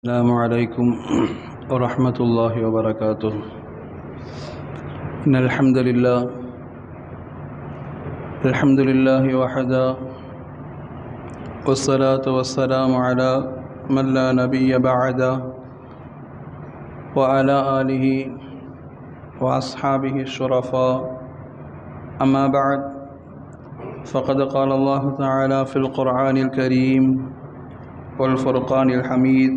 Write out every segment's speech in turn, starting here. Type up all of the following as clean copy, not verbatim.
السلام عليكم ورحمة الله وبركاته. إن الحمد لله وحده، والصلاة والسلام على من لا نبي بعده، وعلى آله وأصحابه الشرفاء. أما بعد، فقد قال الله تعالى في القرآن الكريم والفرقان الحميد: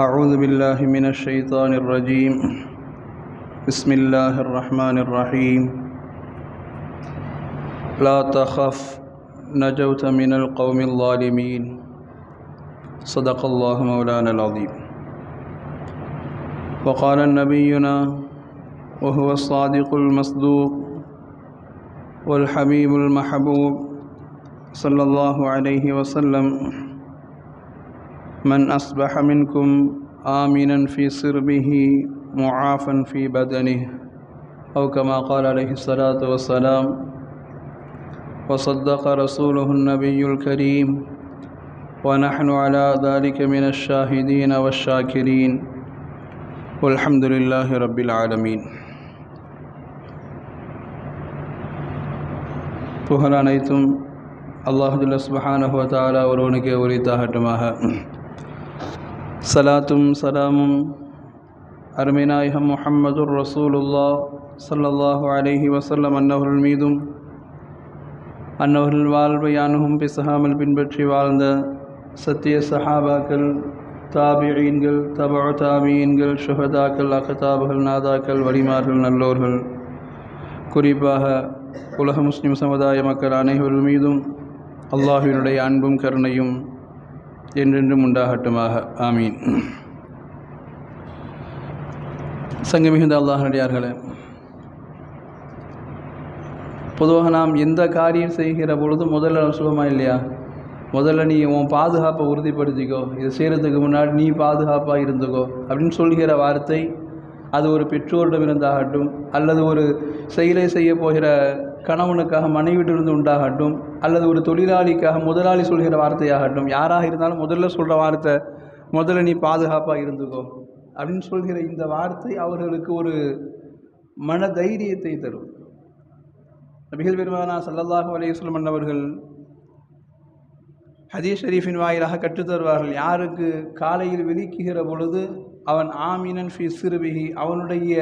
أعوذ بالله من الشيطان الرجيم. بسم الله الرحمن الرحيم. لا تخف، نجوت من القوم الظالمين. صدق الله مولانا العظيم. وقال نبينا وهو الصادق المصدوق والحبيب المحبوب صلى الله عليه وسلم: من أصبح منكم آمنا في سربه معافا في بدنه، أو كما قال عليه الصلاة والسلام. وصدق رسوله النبي الكريم، ونحن على ذلك من الشاهدين والشاكرين، والحمد لله رب العالمين. புகழ் அனைத்தும் அல்லாஹ் ஜல்ல சுப்ஹானஹு வ தஆலா ஒருவனுக்கே உரித்தாகட்டுமாக. சலாத்தும் சலாமும் அருமைநாயகம் முஹம்மதுர் ரசூலுல்லாஹ் ஸல்லல்லாஹு அலைஹி வஸல்லம் அன்னவர்கள் மீதும், அன்னவர்கள் வாழ்வை யானும் பிசகாமல் பின்பற்றி வாழ்ந்த சத்திய சஹாபாக்கள், தாபிஈன்கள், தபஉ தாபிஈன்கள், ஷுஹதாக்கள், அக்தாபுகள், நாதாக்கள், வலிமார்கள், நல்லோர்கள், குறிப்பாக உலக முஸ்லிம் சமுதாய மக்கள் அனைவர்கள் மீதும் அல்லாஹ்வினுடைய அன்பும் கருணையும் என்றென்றும் உண்டாகட்டுமாக. ஆமீன். சங்கமிகுந்த அல்லாஹ்வுடையார்களே, பொதுவாக நாம் எந்த காரியம் செய்கிற பொழுதும் முதல்ல சுகமா இல்லையா, முதல்ல நீ உன் பாதுகாப்பை உறுதிப்படுத்திக்கோ, இதை செய்கிறதுக்கு முன்னாடி நீ பாதுகாப்பாக இருந்துக்கோ அப்படின்னு சொல்கிற வார்த்தை, அது ஒரு பெற்றோரிடம் இருந்தாகட்டும், அல்லது ஒரு செயலை செய்ய போகிற கணவனுக்காக மனைவியிலிருந்து உண்டாகட்டும், அல்லது ஒரு தொழிலாளிக்காக முதலாளி சொல்கிற வார்த்தையாகட்டும், யாராக இருந்தாலும் முதல்ல சொல்கிற வார்த்தை, முதல்ல நீ பாதுகாப்பாக இருந்துக்கோ அப்படின்னு சொல்கிற இந்த வார்த்தை அவர்களுக்கு ஒரு மன தைரியத்தை தரும். நபிகள் பெருமானா ஸல்லல்லாஹு அலைஹி வஸல்லம் அவர்கள் ஹதீஸ் ஷரீஃபின் வாயிலாக கற்றுத்தருவார்கள்: யாருக்கு காலையில் விழிக்குகிற பொழுது அவன் ஆமினன் ஃபி சிறுபிஹி, அவனுடைய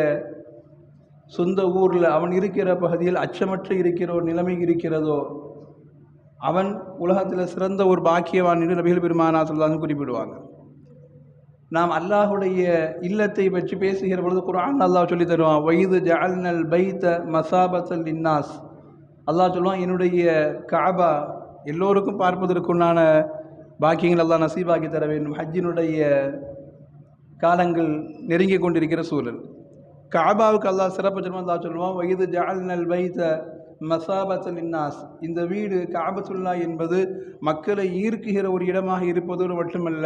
சொந்த ஊரில் அவன் இருக்கிற பகுதியில் அச்சமற்ற இருக்கிற ஒரு நிலைமை இருக்கிறதோ, அவன் உலகத்தில் சிறந்த ஒரு பாக்கியவான் என்று நபிகள் பெருமானா ஸல்லல்லாஹு குறிப்பிடுவாங்க. நாம் அல்லாஹுடைய இல்லத்தை பற்றி பேசுகிற பொழுது குர்ஆன் அல்லாஹ் சொல்லி தருவான்: வைது ஜஅல்னல் பைத மசாபத்தல் லின்னாஸ். அல்லாஹ் சொல்லுவான், என்னுடைய கஅபா எல்லோருக்கும் பார்ப்பதற்குண்டான பாக்கியங்கள் அல்லாஹ் நசீபாக்கி தர வேண்டும். ஹஜ்ஜினுடைய காலங்கள் நெருங்கி கொண்டிருக்கிற சூழல், கஅபாவுக்கு அல்லாஹ் சிறப்பு சொல்லுவான். அல்லாஹ் சொல்லுவான், வைது ஜஅல்னல் பைத மசாபத்தல் லின்னாஸ். இந்த வீடு கஅபத்துல்லா என்பது மக்களை ஈர்க்குகிற ஒரு இடமாக இருப்பதோடு மட்டுமல்ல,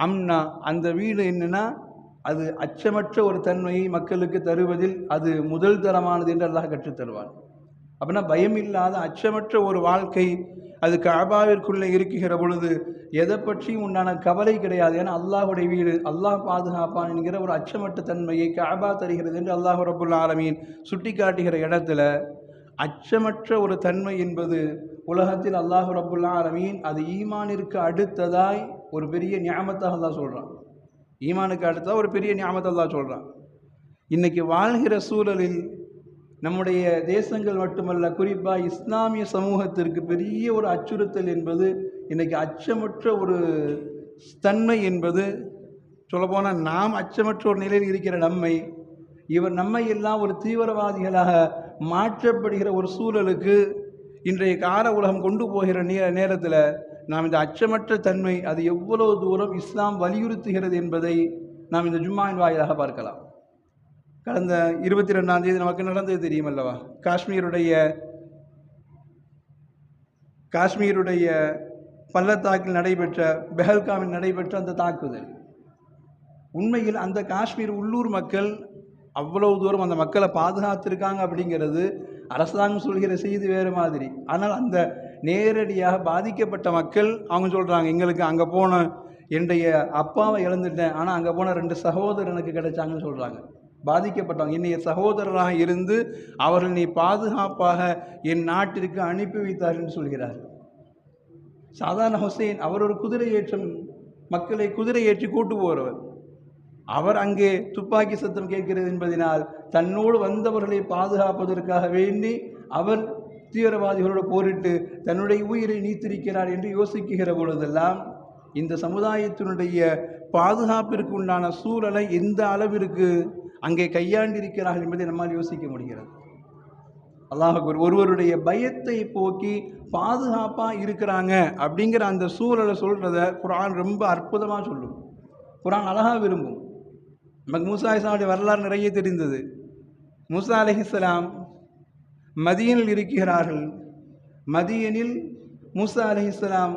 அம்னா, அந்த வீடு என்னன்னா அது அச்சமற்ற ஒரு தன்மையை மக்களுக்கு தருவதில் அது முதல் தரமானது என்று அல்லாஹ் கற்றுத்தருவான். அப்படின்னா பயமில்லாத அச்சமற்ற ஒரு வாழ்க்கை அது கஅபாவிற்குள்ளே இருக்குகிற பொழுது எதை பற்றியும் உண்டான கவலை கிடையாது. ஏன்னா அல்லாஹுடைய வீடு, அல்லாஹ் பாதுகாப்பான் என்கிற ஒரு அச்சமற்ற தன்மையை கஅபா தருகிறது என்று அல்லாஹ் ரப்புல் ஆலமீன் சுட்டி காட்டுகிற இடத்துல அச்சமற்ற ஒரு தன்மை என்பது உலகத்தில் அல்லாஹ் ரப்புல் ஆலமீன் அது ஈமானிற்கு அடுத்ததாய் ஒரு பெரிய நியாமத்தாக அல்லாஹ் சொல்கிறான். ஈமானுக்கு அடுத்ததாக ஒரு பெரிய நியாமத்தை அல்லாஹ் சொல்கிறான். இன்றைக்கி வாழ்கிற சூழலில் நம்முடைய தேசங்கள் மட்டுமல்ல, குறிப்பாக இஸ்லாமிய சமூகத்திற்கு பெரிய ஒரு அச்சுறுத்தல் என்பது இன்றைக்கி அச்சமற்ற ஒரு தன்மை என்பது. சொல்லப்போனால் நாம் அச்சமற்ற ஒரு நிலையில் இருக்கிற நம்மை எல்லாம் ஒரு தீவிரவாதிகளாக மாற்றப்படுகிற ஒரு சூழலுக்கு இன்றைய கால உலகம் கொண்டு போகிற நேரத்தில் நாம் இந்த அச்சமற்ற தன்மை அது எவ்வளவு தூரம் இஸ்லாம் வலியுறுத்துகிறது என்பதை நாம் இந்த ஜும்மாவின் வாயிலாக பார்க்கலாம். கடந்த 22ஆம் தேதி நமக்கு நடந்தது தெரியும் அல்லவா, காஷ்மீருடைய பள்ளத்தாக்கில் நடைபெற்ற, பெஹல்காமில் நடைபெற்ற அந்த தாக்குதல். உண்மையில் அந்த காஷ்மீர் உள்ளூர் மக்கள் அவ்வளவு தூரம் அந்த மக்களை பாதுகாத்திருக்காங்க அப்படிங்கிறது அரசாங்கம் சொல்கிற செய்தி வேறு மாதிரி. ஆனால் அந்த நேரடியாக பாதிக்கப்பட்ட மக்கள் அவங்க சொல்கிறாங்க, எங்களுக்கு அங்கே போன என்னுடைய அப்பாவை இழந்துட்டேன், ஆனால் அங்கே போன 2 சகோதரர் எனக்கு கிடைச்சாங்கன்னு சொல்கிறாங்க. பாதிக்கப்பட்டவங்க என்னுடைய சகோதரராக இருந்து அவர்கள் நீ பாதுகாப்பாக என் நாட்டிற்கு அனுப்பி வைத்தார் என்று சொல்கிறார். சாதாரண ஹுசைன் அவர் ஒரு குதிரை ஏற்றம், மக்களை குதிரை ஏற்றி கூட்டு போகிறவர். அவர் அங்கே துப்பாக்கி சத்தம் கேட்கிறது என்பதனால் தன்னோடு வந்தவர்களை பாதுகாப்பதற்காக வேண்டி அவர் தீவிரவாதிகளோடு போரிட்டு தன்னுடைய உயிரை நீத்திருக்கிறார் என்று யோசிக்கிற பொழுதெல்லாம் இந்த சமுதாயத்தினுடைய பாதுகாப்பிற்கு உண்டான சூழலை எந்த அளவிற்கு அங்கே கையாண்டிருக்கிறார்கள் என்பதை நம்மால் யோசிக்க முடிகிறது. அல்லாஹ் ஒருவருடைய பயத்தை போக்கி பாதுகாப்பாக இருக்கிறாங்க அப்படிங்கிற அந்த சூழலை சொல்கிறத குர்ஆன் ரொம்ப அற்புதமாக சொல்லும். குர்ஆன் அழகாக விரும்பும். நமக்கு மூசா அலைஹிஸ்ஸலாமுடைய வரலாறு நிறைய தெரிந்தது. மூசா அலைஹிஸ்ஸலாம் மதியனில் இருக்கிறார்கள். மதியனில் மூசா அலைஹிஸ்ஸலாம்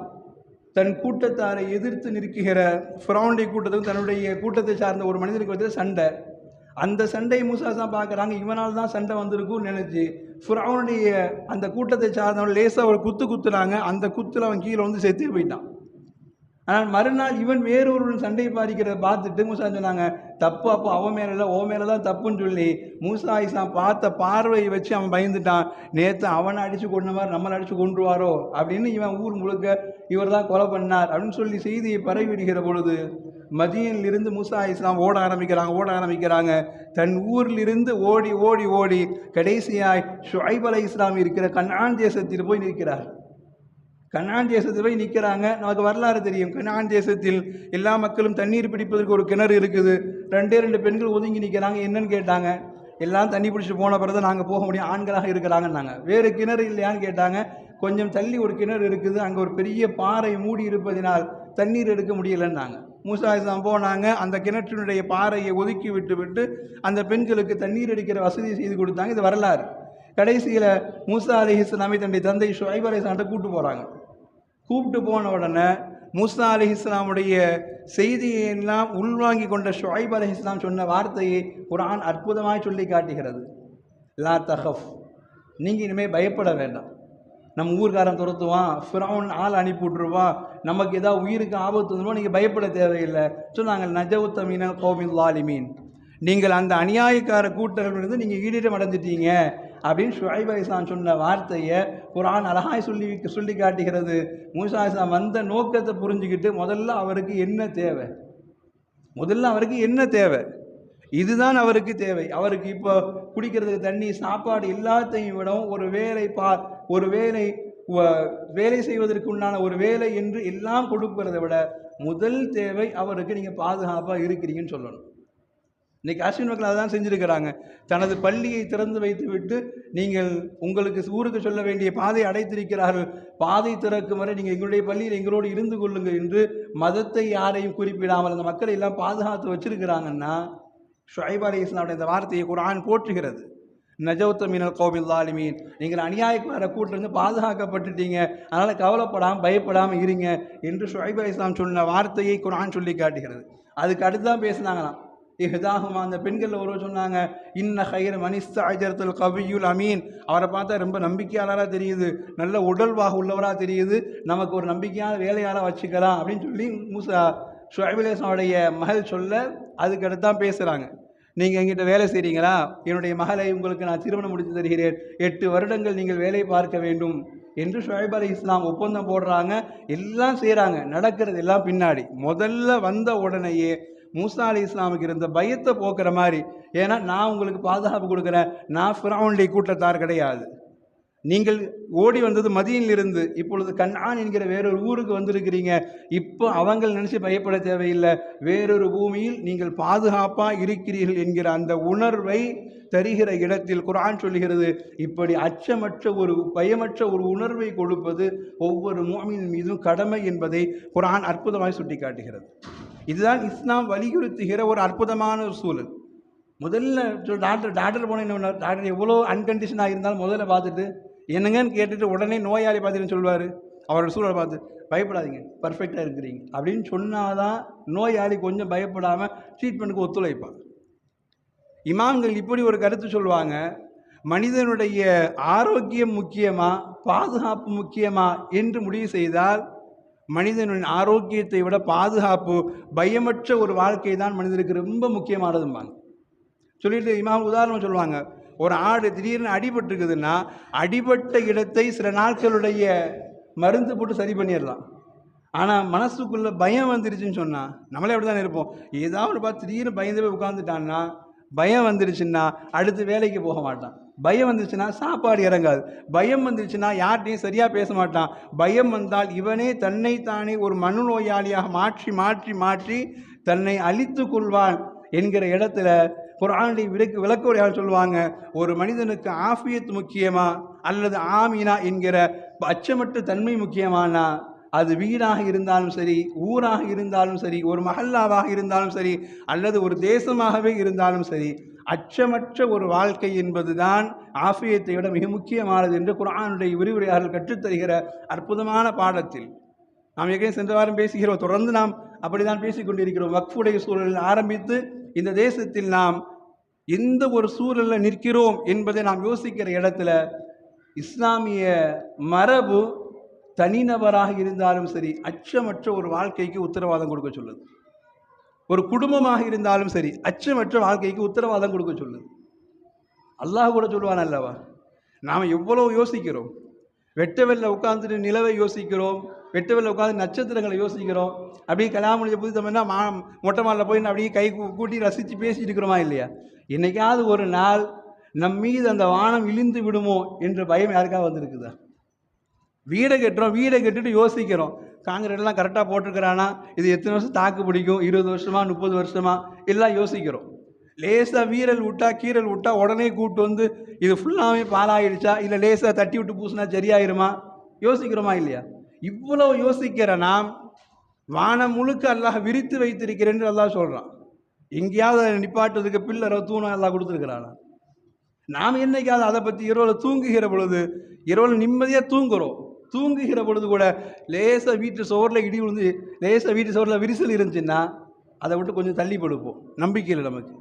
தன் கூட்டத்தாரை எதிர்த்து நிற்கிற ஃபிரௌனுடைய கூட்டத்துக்கும் தன்னுடைய கூட்டத்தை சார்ந்த ஒரு மனிதனுக்கு வந்து சண்டை. அந்த சண்டை மூசா தான் பார்க்குறாங்க, இவனால் தான் சண்டை வந்திருக்கும்னு நினச்சி ஃபிரௌனுடைய அந்த கூட்டத்தை சார்ந்தவன் லேசாக ஒரு குத்துனாங்க. அந்த குத்தில் அவன் கீழே வந்து செத்து போயிட்டான். ஆனால் மறுநாள் இவன் வேறொரு சண்டையை பாதிக்கிறத பார்த்துட்டு மூசா சொன்னாங்க, தப்பு அப்போ அவன் மேலே இல்லை, ஓ மேலே தான் தப்புன்னு சொல்லி மூசா அலைஹிஸ்ஸலாம் பார்த்த பார்வையை வச்சு அவன் பயந்துட்டான். நேற்று அவனை அடித்து கொண்ட மாதிரி நம்மளை அடித்து கொண்டுருவாரோ அப்படின்னு இவன் ஊர் முழுக்க இவர் தான் கொலை பண்ணார் அப்படின்னு சொல்லி செய்தியை பரவிடுகிற பொழுது மதியனிலிருந்து மூசா அலைஹிஸ்ஸலாம் ஓட ஆரம்பிக்கிறாங்க. தன் ஊரிலிருந்து ஓடி ஓடி ஓடி கடைசியாய் ஷுஐப் அலைஹிஸ்ஸலாம் இருக்கிற கனான் தேசத்தில் போய் நிற்கிறார். கனான் தேசத்தில் போய் நிற்கிறாங்க. நமக்கு வரலாறு தெரியும். கனான் தேசத்தில் எல்லா மக்களும் தண்ணீர் பிடிப்பதற்கு ஒரு கிணறு இருக்குது. 2 பெண்கள் ஒதுங்கி நிற்கிறாங்க. என்னன்னு கேட்டாங்க. எல்லாம் தண்ணி பிடிச்சிட்டு போன பிறகு நாங்கள் போக முடியும், ஆண்களாக இருக்கிறாங்கன்னாங்க. வேறு கிணறு இல்லையான்னு கேட்டாங்க. கொஞ்சம் தள்ளி ஒரு கிணறு இருக்குது, அங்கே ஒரு பெரிய பாறை மூடி இருப்பதினால் தண்ணீர் எடுக்க முடியலைன்னாங்க. மூசா அலைஹிஸ்ஸலாம் போனாங்க. அந்த கிணற்றினுடைய பாறையை ஒதுக்கி விட்டு அந்த பெண்களுக்கு தண்ணீர் எடுக்கிற வசதி செய்து கொடுத்தாங்க. இது வரலாறு. கடைசியில் மூசா அலைஹிஸ்ஸலாமை தன்னுடைய தந்தை ஷுஐப் அலைஹிஸ்ஸலாம்கிட்ட கூப்பிட்டு போன உடனே மூசா அலைஹிஸ்ஸலாமுடைய செய்தியை எல்லாம் உள்வாங்கி கொண்ட ஷுஐப் அலைஹிஸ்ஸலாம் சொன்ன வார்த்தையை குர்ஆன் அற்புதமாக சொல்லி காட்டுகிறது. லா தஹஃப், நீங்கள் இனிமேல் பயப்பட வேண்டாம். நம்ம ஊர்காரன் துரத்துவான், ஃபிரௌன் ஆள் அனுப்பி விட்ருவான், நமக்கு ஏதாவது உயிருக்கு ஆபத்து வந்துடும், நீங்கள் பயப்பட தேவையில்லை சொன்னாங்க. நஜவுத மினல் கௌமில் ஸாலிமீன், நீங்கள் அந்த அநியாயக்கார கூட்டங்களிலிருந்து நீங்கள் ஈடேற்றம் அடைஞ்சிட்டீங்க அப்படின்னு ஷுஐப் அலைஹிஸ்ஸலாம் சொன்ன வார்த்தையை குர்ஆன் அழகாய் சொல்லி காட்டுகிறது. மூசா அலைஹிஸ்ஸலாம் வந்த நோக்கத்தை புரிஞ்சுக்கிட்டு முதல்ல அவருக்கு என்ன தேவை, இதுதான் அவருக்கு தேவை. அவருக்கு இப்போ குடிக்கிறதுக்கு தண்ணி, சாப்பாடு எல்லாத்தையும் விடவும் ஒரு வேலை செய்வதற்கு உண்டான ஒரு வேலை என்று எல்லாம் கொடுக்கிறத விட முதல் தேவை அவருக்கு நீங்கள் பாதுகாப்பாக இருக்கிறீங்கன்னு சொல்லணும். இன்றைக்கி அஸ்வின் மக்கள் அதை தான் செஞ்சுருக்கிறாங்க. தனது பள்ளியை திறந்து வைத்து விட்டு நீங்கள் உங்களுக்கு ஊருக்கு சொல்ல வேண்டிய பாதை அடைத்திருக்கிறார்கள். பாதை திறக்கும் வரை நீங்கள் எங்களுடைய பள்ளியில் எங்களோடு இருந்து கொள்ளுங்கள் என்று மதத்தை யாரையும் குறிப்பிடாமல் அந்த மக்களை எல்லாம் பாதுகாத்து வச்சிருக்கிறாங்கன்னா ஷுஐப் அலைஹிஸ்ஸலாமுடைய இந்த வார்த்தையை குர்ஆன் போற்றுகிறது. நஜவுத மினல் கௌமில் ஸாலிமீன், நீங்கள் அநியாயக்கார கூட்டிலிருந்து பாதுகாக்கப்பட்டுட்டீங்க, அதனால் கவலைப்படாமல் பயப்படாமல் இருங்க என்று ஷுஐப் அலைஹிஸ்ஸலாம் சொன்ன வார்த்தையை குர்ஆன் சொல்லி காட்டுகிறது. அதுக்கு அடுத்து தான் பேசினாங்களாம். இஹ்தாஹுமா, அந்த பெண்களில் ஒருவர் சொன்னாங்க, இன்ன ஹைர மனிஸ்தஅஜரத்துல் கவியுல் அமீன், அவரை பார்த்தா ரொம்ப நம்பிக்கையாளராக தெரியுது, நல்ல உடல்வாக உள்ளவராக தெரியுது, நமக்கு ஒரு நம்பிக்கையான வேலையாளராக வச்சுக்கலாம் அப்படின்னு சொல்லி ஷுஐப் அலைஹிஸ்ஸலாமுடைய மகள் சொல்ல அதுக்கு அடுத்து தான் பேசுகிறாங்க. நீங்கள் எங்கிட்ட வேலை செய்கிறீங்களா, என்னுடைய மகளை உங்களுக்கு நான் திருமணம் முடித்து தருகிறேன், 8 வருடங்கள் நீங்கள் வேலை பார்க்க வேண்டும் என்று ஷுஐப் அலைஹிஸ்ஸலாம் ஒப்பந்தம் போடுறாங்க. எல்லாம் செய்கிறாங்க, நடக்கிறது எல்லாம் பின்னாடி. முதல்ல வந்த உடனேயே மூசா அலைஹிஸ்ஸலாமுக்கு இருந்த பயத்தை போக்குற மாதிரி, ஏன்னா நான் உங்களுக்கு பாதுகாப்பு கொடுக்குறேன், நான் ஃபிரௌனுடைய கூட்டத்தார் கிடையாது, நீங்கள் ஓடி வந்தது மதியனிலிருந்து, இப்பொழுது கன்ஆன் என்கிற வேறொரு ஊருக்கு வந்திருக்கிறீங்க, இப்போ அவங்க நினச்சி பயப்பட தேவையில்லை, வேறொரு பூமியில் நீங்கள் பாதுகாப்பாக இருக்கிறீர்கள் என்கிற அந்த உணர்வை தருகிற இடத்தில் குர்ஆன் சொல்லுகிறது, இப்படி பயமற்ற ஒரு உணர்வை கொடுப்பது ஒவ்வொரு முஃமின் மீதும் கடமை என்பதை குர்ஆன் அற்புதமாக சுட்டி காட்டுகிறது. இதுதான் இஸ்லாம் வலியுறுத்துகிற ஒரு அற்புதமான ஒரு சூழல். முதல்ல டாக்டர் போன என்ன, டாக்டர் எவ்வளோ அன்கண்டிஷனாக இருந்தாலும் முதல்ல பார்த்துட்டு என்னங்கன்னு கேட்டுட்டு உடனே நோயாளி பார்த்துட்டு சொல்வார், அவரோட சூழலை பார்த்து பயப்படாதீங்க, பர்ஃபெக்டாக இருக்கிறீங்க அப்படின்னு சொன்னாதான் நோயாளி கொஞ்சம் பயப்படாமல் ட்ரீட்மெண்ட்டுக்கு ஒத்துழைப்பாங்க. இமாம்கள் இப்படி ஒரு கருத்து சொல்லுவாங்க, மனிதனுடைய ஆரோக்கியம் முக்கியமா பாதுகாப்பு முக்கியமா என்று முடிவு செய்தால் மனிதனின் ஆரோக்கியத்தை விட பாதுகாப்பு, பயமற்ற ஒரு வாழ்க்கை தான் மனிதனுக்கு ரொம்ப முக்கியமானதும்பாங்க. சொல்லிட்டு இமாம் உதாரணம் சொல்லுவாங்க, ஒரு ஆடு திடீர்னு அடிபட்டுருக்குதுன்னா அடிபட்ட இடத்தை சில நாட்களுடைய மருந்து போட்டு சரி பண்ணிடலாம். ஆனால் மனசுக்குள்ளே பயம் வந்துருச்சுன்னு சொன்னால் நம்மளே அப்படி தான் இருப்போம். ஏதாவது பார்த்து திடீர்னு பயந்து போய் உட்காந்துட்டான்னா, பயம் வந்துருச்சுன்னா அடுத்து வேலைக்கு போக மாட்டான். பயம் வந்துருச்சுன்னா சாப்பாடு இறங்காது. பயம் வந்துருச்சுன்னா யார்கிட்டையும் சரியாக பேச மாட்டான். பயம் வந்தால் இவனே தன்னை தானே ஒரு மனநோயாளியாக மாற்றி மாற்றி மாற்றி தன்னை அழித்து கொள்வான் என்கிற இடத்துல குர்ஆனுடைய விளக்க உரையாக சொல்லுவாங்க, ஒரு மனிதனுக்கு ஆஃபியத் முக்கியமா அல்லது ஆமீனா என்கிற அச்சமற்ற தன்மை முக்கியமானா, அது வீடாக இருந்தாலும் சரி, ஊராக இருந்தாலும் சரி, ஒரு மஹல்லாவாக இருந்தாலும் சரி, அல்லது ஒரு தேசமாகவே இருந்தாலும் சரி, அச்சமற்ற ஒரு வாழ்க்கை என்பதுதான் ஆஃபியத்தை விட மிக முக்கியமானது என்று குர்ஆனுடைய விரிவுரையாளர்கள் கற்றுத்தருகிற அற்புதமான பாடத்தில் நாம் ஏற்கனவே சென்ற வாரம் பேசுகிறோம். தொடர்ந்து நாம் அப்படிதான் பேசிக்கொண்டிருக்கிறோம். வக்ஃபுடைய சூழலில் ஆரம்பித்து இந்த தேசத்தில் நாம் எந்த ஒரு சூழலில் நிற்கிறோம் என்பதை நாம் யோசிக்கிற இடத்துல இஸ்லாமிய மரபு தனிநபராக இருந்தாலும் சரி அச்சமற்ற ஒரு வாழ்க்கைக்கு உத்தரவாதம் கொடுக்க சொல்லுது. ஒரு குடும்பமாக இருந்தாலும் சரி அச்சமற்ற வாழ்க்கைக்கு உத்தரவாதம் கொடுக்க சொல்லுது. அல்லாஹ் கூட சொல்லுவான் அல்லவா, நாம் எவ்வளோ யோசிக்கிறோம். வெட்டவெல்ல உட்காந்துட்டு நிலவை யோசிக்கிறோம், வெட்டவெல்ல உட்காந்து நட்சத்திரங்களை யோசிக்கிறோம். அப்படியே கல்யாணம் முடிஞ்ச புது தம்பனா மொட்டை மாலில் போய் அப்படியே கை கூட்டி ரசித்து பேசிட்டு இருக்கிறோமா இல்லையா? என்னைக்காவது ஒரு நாள் நம் மீது அந்த வானம் இழிந்து விடுமோ என்ற பயம் யாருக்காக வந்திருக்குதா? வீடை கட்டுறோம், வீடை கட்டிட்டு யோசிக்கிறோம், காங்கிரீட்லாம் கரெக்டாக போட்டிருக்கிறானா, இது எத்தனை வருஷம் தாக்கு பிடிக்கும், 20 வருஷமா 30 வருஷமா எல்லாம் யோசிக்கிறோம். லேசாக வீரல் விட்டா கீரல் விட்டா உடனே கூப்பிட்டு வந்து இது ஃபுல்லாகவே பாலாயிடுச்சா, இல்லை லேசாக தட்டி விட்டு பூசினா சரியாயிருமா, யோசிக்கிறோமா இல்லையா? இவ்வளோ யோசிக்கிற நாம் வானம் முழுக்க அல்லாஹ் விரித்து வைத்திருக்கிறேன் என்று அல்லாஹ் சொல்கிறான். எங்கேயாவது நிப்பாட்டுறதுக்கு பில்லரை தூணம் எல்லாம் கொடுத்துருக்கிறானா? நாம் என்னைக்காவது அதை பற்றி இரவில் தூங்குகிற பொழுது, இரவில் நிம்மதியாக தூங்குகிறோம், தூங்குகிற பொழுது கூட லேசாக வீட்டு சோரில் இடி விழுந்து லேசாக வீட்டு சோரில் விரிசல் இருந்துச்சுன்னா அதை விட்டு கொஞ்சம் தள்ளி படுப்போம், நம்பிக்கையில் நமக்கு.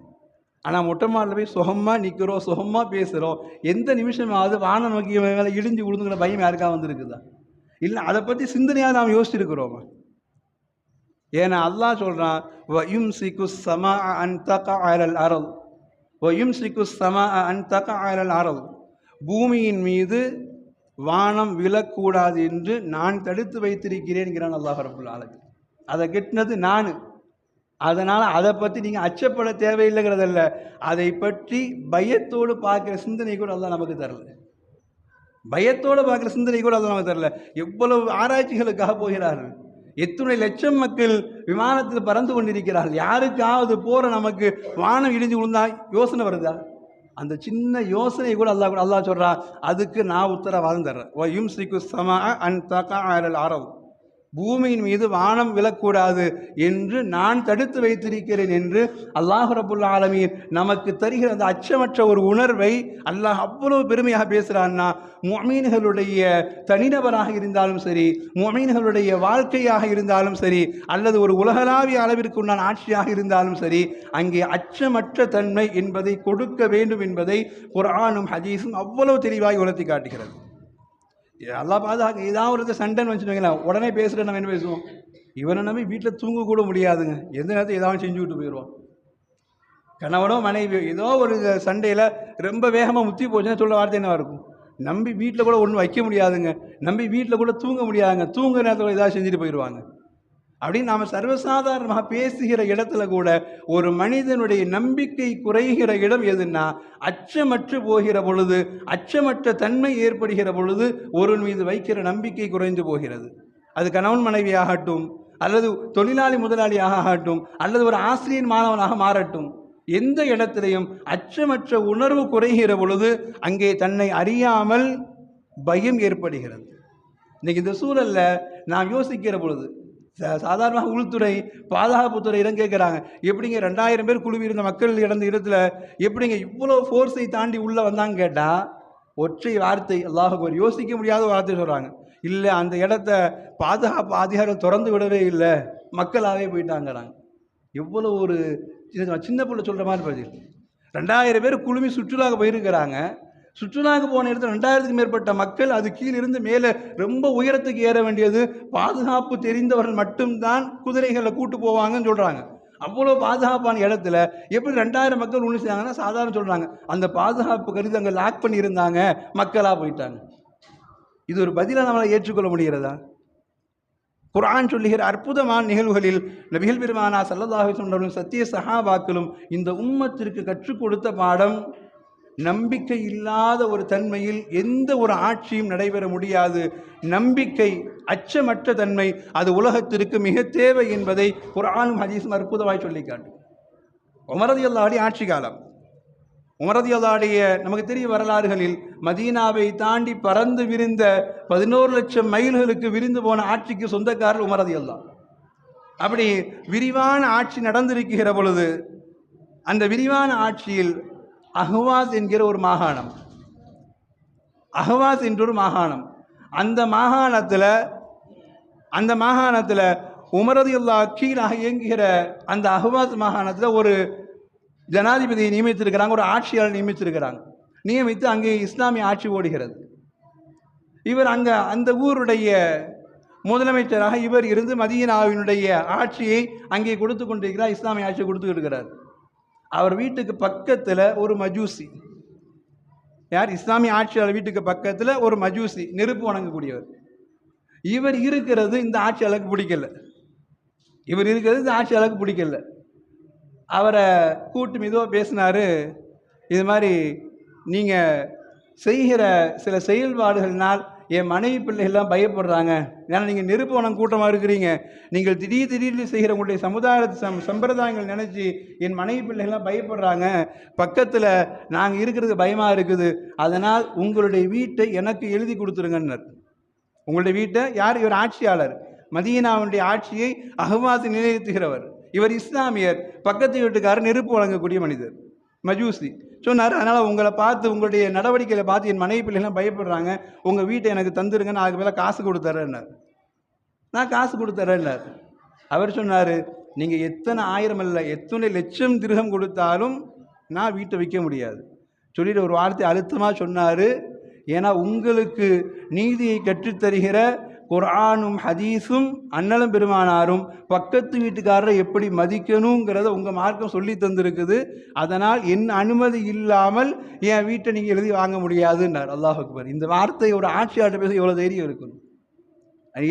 ஆனால் மொட்டை மாடில் போய் சுகமாக நிற்கிறோம், சுகமாக பேசுகிறோம். எந்த நிமிஷமாவது வானம் நோக்கி மேலே இடிஞ்சு விழுந்துங்கிற பயம் யாருக்காக வந்துருக்குதா? இல்லை அதை பற்றி சிந்தனையாக நாம் யோசிச்சிருக்கிறோமா? ஏன்னா அல்லாஹ் சொல்கிறான், வயும்சிகு ஸமா அன் தகஅ அலல் அர்த் வயும்சிகு ஸமா அன் தகஅ அலல் அர்த், பூமியின் மீது வானம் விழக்கூடாது என்று நான் தடுத்து வைத்திருக்கிறேன்கிறான் அல்லாஹ் ரப்புல் ஆலமீன். அதை கெட்டினது நான். அதனால் அதை பற்றி நீங்கள் அச்சப்பட தேவையில்லைங்கிறதல்ல, அதை பற்றி பயத்தோடு பார்க்குற சிந்தனை கூட அல்லாஹ் நமக்கு தரல. பயத்தோடு பார்க்குற சிந்தனை கூட அல்லாஹ் நமக்கு தரல. எவ்வளவு ஆராய்ச்சிகளுக்காக போகிறார்கள், எத்தனை லட்சம் மக்கள் விமானத்தில் பறந்து கொண்டிருக்கிறார்கள். யாருக்காவது போகிற நமக்கு வானம் இடிஞ்சு விழுந்தா யோசனை வருதா? அந்த சின்ன யோசனை கூட அல்லாஹ் சொல்கிறா, அதுக்கு நான் உத்தரவாதம் தர்றேன். வயும்சிகு ஸமா அன் தகஅ அலல் அர்த், பூமியின் மீது வானம் விழக்கூடாது என்று நான் தடுத்து வைத்திருக்கிறேன் என்று அல்லாஹ் ரப்புல் ஆலமீன் நமக்கு தருகிற அந்த அச்சமற்ற ஒரு உணர்வை அல்லாஹ் அவ்வளவு பெருமையாக பேசுகிறான்னா, முஃமின்களுடைய தனிநபராக இருந்தாலும் சரி, முஃமின்களுடைய வாழ்க்கையாக இருந்தாலும் சரி, அல்லது ஒரு உலகளாவிய அளவிற்கு உண்டான ஆட்சியாக இருந்தாலும் சரி, அங்கே அச்சமற்ற தன்மை என்பதை கொடுக்க வேண்டும் என்பதை குர்ஆனும் ஹதீஸும் அவ்வளவு தெளிவாக உணர்த்தி காட்டுகிறது. அல்லாஹ் பாதுகாக்க. ஏதாவது ஒரு சண்டைன்னு வச்சுருவீங்களேன், உடனே பேசுகிறேன். நம்ம என்ன பேசுவோம்? இவனை நம்பி வீட்டில் தூங்க கூட முடியாதுங்க, எந்த நேரத்தில் ஏதாவது செஞ்சு விட்டு போயிடுவோம். கணவனோ மனைவி ஏதோ ஒரு சண்டையில் ரொம்ப வேகமாக முத்தி போச்சுன்னா சொல்ல வார்த்தை என்னவா இருக்கும்? நம்பி வீட்டில் கூட ஒன்றும் வைக்க முடியாதுங்க, நம்பி வீட்டில் கூட தூங்க முடியாதுங்க, தூங்குற நேரத்தில் ஏதாவது செஞ்சுட்டு போயிடுவாங்க அப்படின்னு நாம் சர்வசாதாரணமாக பேசுகிற இடத்துல கூட ஒரு மனிதனுடைய நம்பிக்கை குறைகிற இடம் எதுன்னா, அச்சமற்று போகிற பொழுது, அச்சமற்ற தன்மை ஏற்படுகிற பொழுது ஒரு மீது வைக்கிற நம்பிக்கை குறைந்து போகிறது. அது கணவன் மனைவி ஆகட்டும், அல்லது தொழிலாளி முதலாளியாக ஆகட்டும், அல்லது ஒரு ஆசிரியர் மாணவனாக மாறட்டும், எந்த இடத்திலையும் அச்சமற்ற உணர்வு குறைகிற பொழுது அங்கே தன்னை அறியாமல் பயம் ஏற்படுகிறது. இன்னைக்கு இந்த சூழலில் நாம் யோசிக்கிற பொழுது சாதாரணமாக உள்துறை பாதுகாப்புத்துறை இடம் கேட்குறாங்க, எப்படிங்க 2000 பேர் குழுவி இருந்த மக்கள் இறந்த இடத்துல எப்படிங்க இவ்வளோ ஃபோர்ஸை தாண்டி உள்ளே வந்தாங்க கேட்டால் ஒற்றை வார்த்தை, அல்லாஹ் அக்பர், யோசிக்க முடியாத வார்த்தை சொல்கிறாங்க. இல்லை, அந்த இடத்த பாதுகாப்பு அதிகாரிகள் திறந்து விடவே இல்லை, மக்களாகவே போயிட்டாங்கிறாங்க. எவ்வளோ ஒரு சின்ன பிள்ளை சொல்கிற மாதிரி பதில். 2000 பேர் குழுமி சுற்றுலாவுக்கு போயிருக்கிறாங்க, சுற்றுலாவுக்கு போன இடத்துல 2000க்கும் மேற்பட்ட மக்கள், அது கீழிருந்து மேலே ரொம்ப உயரத்துக்கு ஏற வேண்டியது, பாதுகாப்பு தெரிந்தவர்கள் மட்டும்தான் குதிரைகளில் கூட்டு போவாங்கன்னு சொல்கிறாங்க. அவ்வளோ பாதுகாப்பான இடத்துல எப்படி 2000 மக்கள் ஒன்று செய்யாங்கன்னா சாதாரண சொல்கிறாங்க. அந்த பாதுகாப்பு கருதி அங்கே லாக் பண்ணியிருந்தாங்க, மக்களாக போயிட்டாங்க. இது ஒரு பதிலாக நம்மளால் ஏற்றுக்கொள்ள முடிகிறதா? குர்ஆன் சொல்லுகிற அற்புதமான நிகழ்வுகளில் நபிகள் பெருமானா ஸல்லல்லாஹு அலைஹி வஸல்லம் சத்திய சஹாபாக்களும் இந்த உம்மத்திற்கு கற்றுக் கொடுத்த பாடம், நம்பிக்கை இல்லாத ஒரு தன்மையில் எந்த ஒரு ஆட்சியும் நடைபெற முடியாது. நம்பிக்கை, அச்சமற்ற தன்மை அது உலகத்திற்கு மிக தேவை என்பதை குர்ஆனும் ஹதீஸும் அற்புதமாய் சொல்லி காட்டும். உமர் ரலியல்லாஹு ஆட்சி காலம். உமர் ரலியல்லாஹு நமக்கு தெரிய வரலாறுகளில் மதீனாவை தாண்டி பறந்து விரிந்த 11 லட்சம் மைல்களுக்கு விரிந்து போன ஆட்சிக்கு சொந்தக்காரர் உமர் ரலியல்லாஹு. அப்படி விரிவான ஆட்சி நடந்திருக்கிற பொழுது அந்த விரிவான ஆட்சியில் அஹ்வாஸ் என்கிற ஒரு மாகாணம், அஹ்வாஸ் என்ற ஒரு மாகாணம், அந்த மாகாணத்தில் உமர் ரலியல்லாஹு கீழாக இயங்குகிற அந்த அஹ்வாஸ் மாகாணத்தில் ஒரு ஜனாதிபதியை நியமித்திருக்கிறாங்க, ஒரு ஆட்சியாளர் நியமித்திருக்கிறாங்க. நியமித்து அங்கே இஸ்லாமிய ஆட்சி ஓடுகிறது. இவர் அங்கே அந்த ஊருடைய முதலமைச்சராக இவர் இருந்து மதீனாவினுடைய ஆட்சியை அங்கே கொடுத்து கொண்டிருக்கிறார், இஸ்லாமிய ஆட்சியை கொடுத்துக்கிட்டு இருக்கிறார். அவர் வீட்டுக்கு பக்கத்தில் ஒரு மஜூசி, யார்? இஸ்லாமிய ஆட்சியாளர் வீட்டுக்கு பக்கத்தில் ஒரு மஜூசி, நெருப்பு வணங்கக்கூடியவர். இவர் இருக்கிறது இந்த ஆட்சியாளருக்கு பிடிக்கல. அவரை கூட்டு மெதுவாக பேசினார். இது மாதிரி நீங்கள் செய்கிற சில செயல்பாடுகள்னால் என் மனைவி பிள்ளைகள்லாம் பயப்படுறாங்க. ஏன்னா நீங்கள் நெருப்பு வணங்க கூட்டமாக இருக்கிறீங்க. நீங்கள் திடீர்னு செய்கிற உங்களுடைய சம்பிரதாயங்கள் நினச்சி என் மனைவி பிள்ளைகள்லாம் பயப்படுறாங்க. பக்கத்தில் நாங்கள் இருக்கிறது பயமாக இருக்குது. அதனால் உங்களுடைய வீட்டை எனக்கு எழுதி கொடுத்துருங்கன்னர். உங்களுடைய வீட்டை யார்? இவர் ஆட்சியாளர், மதீனாவுடைய ஆட்சியை அஹ்வாஸ் நிலைநிறுத்துகிறவர். இவர் இஸ்லாமியர், பக்கத்து வீட்டுக்காரர் நெருப்பு வழங்கக்கூடிய மனிதர், மஜூசி. சொன்னார், அதனால் உங்களை பார்த்து, உங்களுடைய நடவடிக்கைகளை பார்த்து என் மனைவி பிள்ளைகள்லாம் பயப்படுறாங்க. உங்கள் வீட்டை எனக்கு தந்துருங்க, நான் அதுக்கு மேலே காசு கொடுத்துறேன்னார். நான் காசு கொடுத்துறேன்னார். அவர் சொன்னார், நீங்கள் எத்தனை ஆயிரம் இல்லை, எத்தனை லட்சம் திர்ஹம் கொடுத்தாலும் நான் வீட்டை விற்க முடியாது சொல்லிட்டு ஒரு வார்த்தை அழுத்தமாக சொன்னார். ஏன்னா உங்களுக்கு நீதியை கற்றுத்தருகிற குர்ஆனும் ஹதீஸும் அண்ணலும் பெருமானாரும் பக்கத்து வீட்டுக்காரரை எப்படி மதிக்கணுங்கிறத உங்கள் மார்க்கம் சொல்லி தந்திருக்குது. அதனால் என் அனுமதி இல்லாமல் என் வீட்டை நீங்கள் எழுதி வாங்க முடியாதுன்னார். அல்லாஹ் அக்பர். இந்த வார்த்தை ஒரு ஆட்சியாளர் பேச எவ்வளோ தைரியம் இருக்கணும்.